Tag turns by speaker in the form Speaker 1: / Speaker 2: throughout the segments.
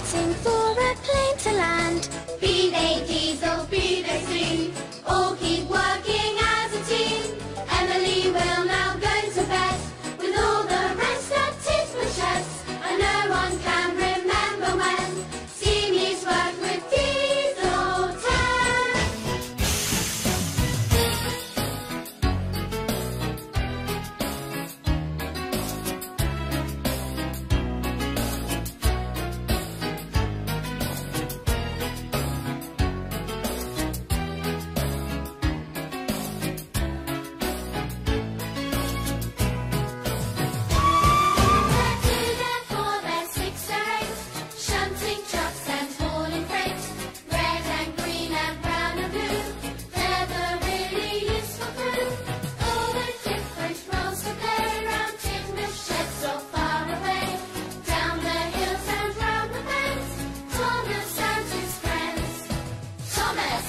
Speaker 1: waiting for a plane to land.
Speaker 2: Be they diesel, be they steam, all keep working as a team. Emily will now go to bed with all the rest of tis machettes, and no one can remember when steam used worked with diesel tech.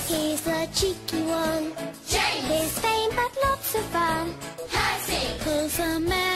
Speaker 1: He's the cheeky one.
Speaker 2: James!
Speaker 1: He's vain but lots of fun.
Speaker 2: Percy!
Speaker 1: Pulls a man